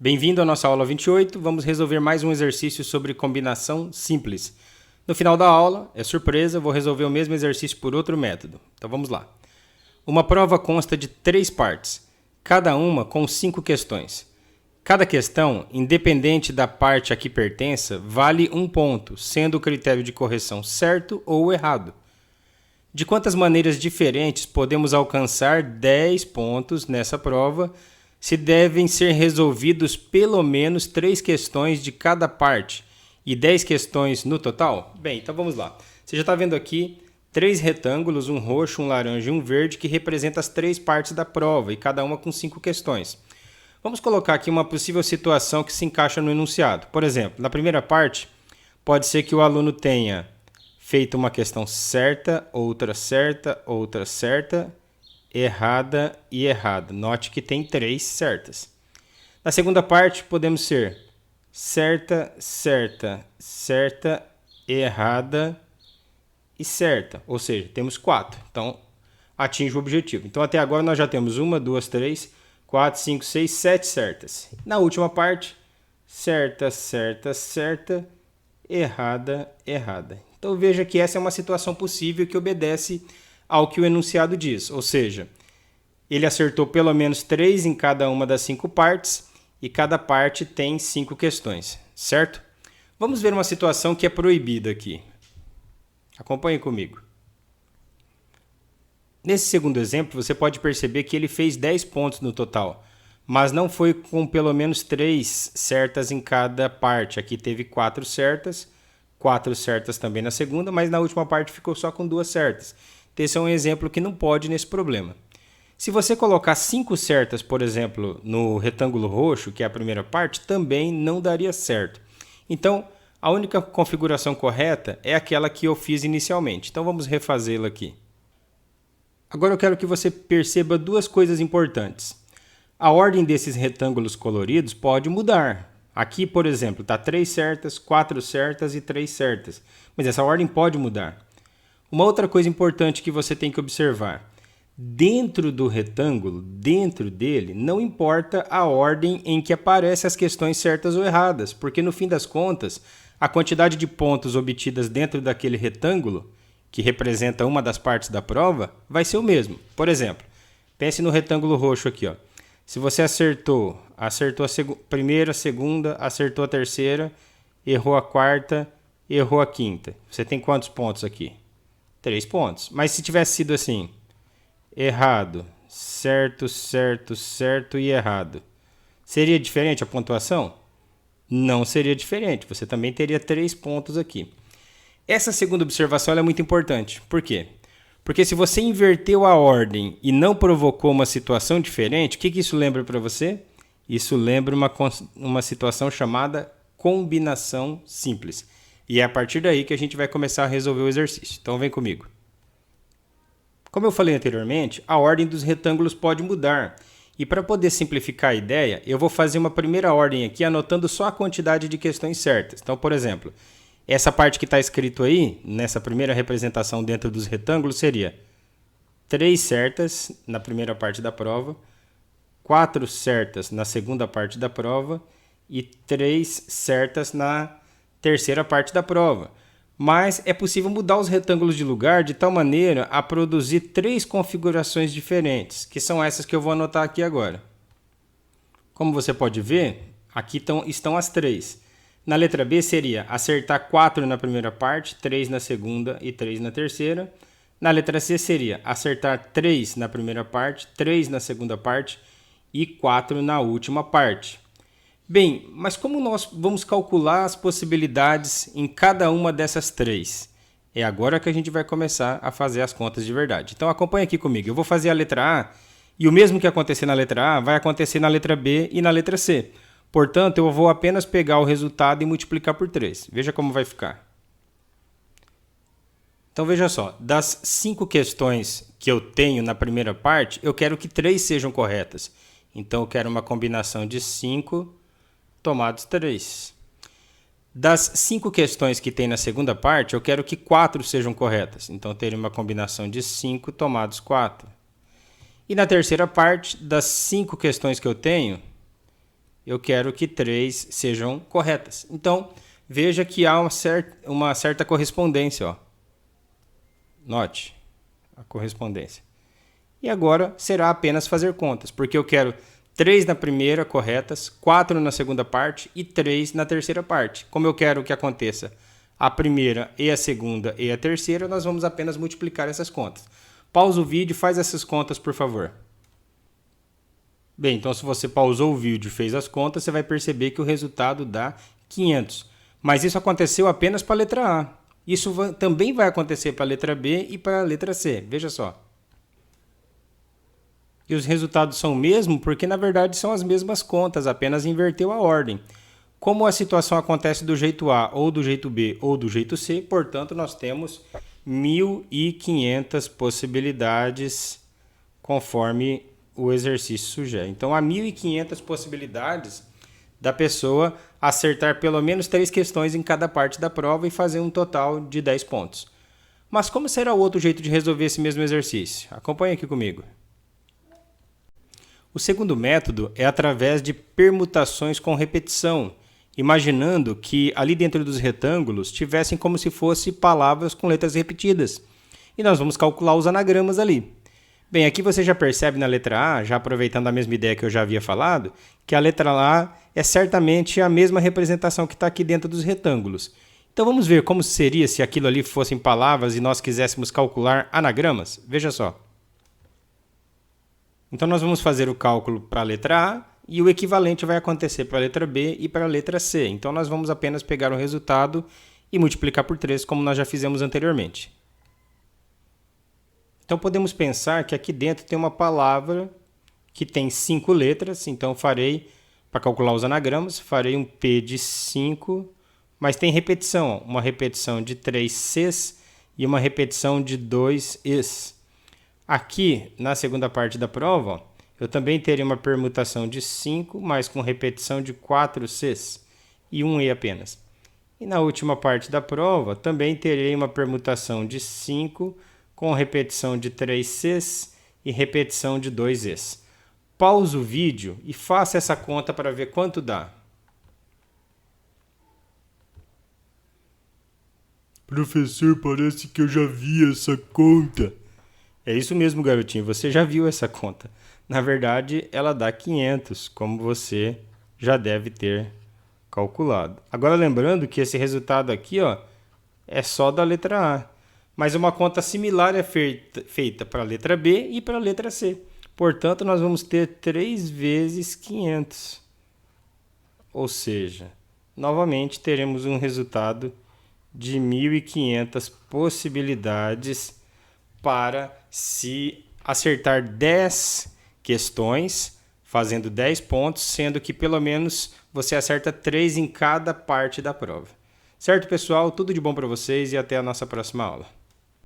Bem-vindo à nossa aula 28. Vamos resolver mais um exercício sobre combinação simples. No final da aula, é surpresa, vou resolver o mesmo exercício por outro método. Então vamos lá. Uma prova consta de 3 partes, cada uma com 5 questões. Cada questão, independente da parte a que pertença, vale 1 ponto, sendo o critério de correção certo ou errado. De quantas maneiras diferentes podemos alcançar 10 pontos nessa prova, se devem ser resolvidos pelo menos 3 questões de cada parte e 10 questões no total? Bem, então vamos lá. Você já está vendo aqui 3 retângulos, um roxo, um laranja e um verde, que representam as 3 partes da prova e cada uma com 5 questões. Vamos colocar aqui uma possível situação que se encaixa no enunciado. Por exemplo, na primeira parte, pode ser que o aluno tenha feito uma questão certa, outra certa, errada e errada. Note que tem 3 certas. Na segunda parte, podemos ser certa, errada e certa. Ou seja, temos 4. Então, atinge o objetivo. Então, até agora, nós já temos 1, 2, 3, 4, 5, 6, 7 certas. Na última parte, certa, errada. Então, veja que essa é uma situação possível que obedece ao que o enunciado diz, ou seja, ele acertou pelo menos 3 em cada uma das 5 partes e cada parte tem 5 questões, certo? Vamos ver uma situação que é proibida aqui. Acompanhe comigo. Nesse segundo exemplo, você pode perceber que ele fez 10 pontos no total, mas não foi com pelo menos 3 certas em cada parte. Aqui teve 4 certas também na segunda, mas na última parte ficou só com 2 certas. Esse é um exemplo que não pode nesse problema. Se você colocar 5 certas, por exemplo, no retângulo roxo, que é a primeira parte, também não daria certo. Então, a única configuração correta é aquela que eu fiz inicialmente. Então, vamos refazê-la aqui. Agora eu quero que você perceba 2 coisas importantes. A ordem desses retângulos coloridos pode mudar. Aqui, por exemplo, está 3 certas, 4 certas e 3 certas. Mas essa ordem pode mudar. Uma outra coisa importante que você tem que observar. Dentro do retângulo, dentro dele, não importa a ordem em que aparecem as questões certas ou erradas, porque no fim das contas, a quantidade de pontos obtidas dentro daquele retângulo, que representa uma das partes da prova, vai ser o mesmo. Por exemplo, pense no retângulo roxo aqui, ó. Se você acertou a primeira, a segunda, acertou a terceira, errou a quarta, errou a quinta. Você tem quantos pontos aqui? 3 pontos. Mas se tivesse sido assim, errado, certo e errado, seria diferente a pontuação? Não seria diferente. Você também teria 3 pontos aqui. Essa segunda observação é muito importante. Por quê? Porque se você inverteu a ordem e não provocou uma situação diferente, o que isso lembra para você? Isso lembra uma situação chamada combinação simples. E é a partir daí que a gente vai começar a resolver o exercício. Então vem comigo. Como eu falei anteriormente, a ordem dos retângulos pode mudar. E para poder simplificar a ideia, eu vou fazer uma primeira ordem aqui, anotando só a quantidade de questões certas. Então, por exemplo, essa parte que está escrito aí, nessa primeira representação dentro dos retângulos, seria 3 certas na primeira parte da prova, 4 certas na segunda parte da prova e 3 certas na terceira parte da prova. Mas é possível mudar os retângulos de lugar de tal maneira a produzir 3 configurações diferentes, que são essas que eu vou anotar aqui agora. Como você pode ver, aqui estão as 3. Na letra B seria acertar 4 na primeira parte, 3 na segunda e 3 na terceira. Na letra C seria acertar 3 na primeira parte, 3 na segunda parte e 4 na última parte. Bem, mas como nós vamos calcular as possibilidades em cada uma dessas 3? É agora que a gente vai começar a fazer as contas de verdade. Então acompanha aqui comigo. Eu vou fazer a letra A e o mesmo que acontecer na letra A vai acontecer na letra B e na letra C. Portanto, eu vou apenas pegar o resultado e multiplicar por 3. Veja como vai ficar. Então veja só, das 5 questões que eu tenho na primeira parte, eu quero que 3 sejam corretas. Então eu quero uma combinação de 5 tomados 3. Das 5 questões que tem na segunda parte, eu quero que 4 sejam corretas. Então, teria uma combinação de 5 tomados 4. E na terceira parte, das 5 questões que eu tenho, eu quero que 3 sejam corretas. Então, veja que há uma certa correspondência. Ó. Note a correspondência. E agora será apenas fazer contas, porque eu quero 3 na primeira corretas, 4 na segunda parte e 3 na terceira parte. Como eu quero que aconteça a primeira e a segunda e a terceira, nós vamos apenas multiplicar essas contas. Pausa o vídeo e faz essas contas, por favor. Bem, então se você pausou o vídeo e fez as contas, você vai perceber que o resultado dá 500. Mas isso aconteceu apenas para a letra A. Isso também vai acontecer para a letra B e para a letra C. Veja só. E os resultados são o mesmo porque, na verdade, são as mesmas contas, apenas inverteu a ordem. Como a situação acontece do jeito A, ou do jeito B, ou do jeito C, portanto, nós temos 1.500 possibilidades conforme o exercício sugere. Então, há 1.500 possibilidades da pessoa acertar pelo menos 3 questões em cada parte da prova e fazer um total de 10 pontos. Mas como será o outro jeito de resolver esse mesmo exercício? Acompanhe aqui comigo. O segundo método é através de permutações com repetição, imaginando que ali dentro dos retângulos tivessem como se fossem palavras com letras repetidas. E nós vamos calcular os anagramas ali. Bem, aqui você já percebe na letra A, já aproveitando a mesma ideia que eu já havia falado, que a letra A é certamente a mesma representação que está aqui dentro dos retângulos. Então vamos ver como seria se aquilo ali fossem palavras e nós quiséssemos calcular anagramas? Veja só. Então nós vamos fazer o cálculo para a letra A e o equivalente vai acontecer para a letra B e para a letra C. Então nós vamos apenas pegar o resultado e multiplicar por 3, como nós já fizemos anteriormente. Então podemos pensar que aqui dentro tem uma palavra que tem 5 letras, então farei, para calcular os anagramas, farei um P de 5, mas tem repetição, uma repetição de 3 Cs e uma repetição de 2 Es. Aqui, na segunda parte da prova, eu também teria uma permutação de 5, mas com repetição de 4 Cs e 1 E apenas. E na última parte da prova, também terei uma permutação de 5, com repetição de 3 Cs e repetição de 2 Es. Pause o vídeo e faça essa conta para ver quanto dá. Professor, parece que eu já vi essa conta. É isso mesmo, garotinho, você já viu essa conta. Na verdade, ela dá 500, como você já deve ter calculado. Agora, lembrando que esse resultado aqui, ó, é só da letra A. Mas uma conta similar é feita para a letra B e para a letra C. Portanto, nós vamos ter 3 vezes 500. Ou seja, novamente teremos um resultado de 1.500 possibilidades para se acertar 10 questões, fazendo 10 pontos, sendo que pelo menos você acerta 3 em cada parte da prova. Certo, pessoal? Tudo de bom para vocês e até a nossa próxima aula.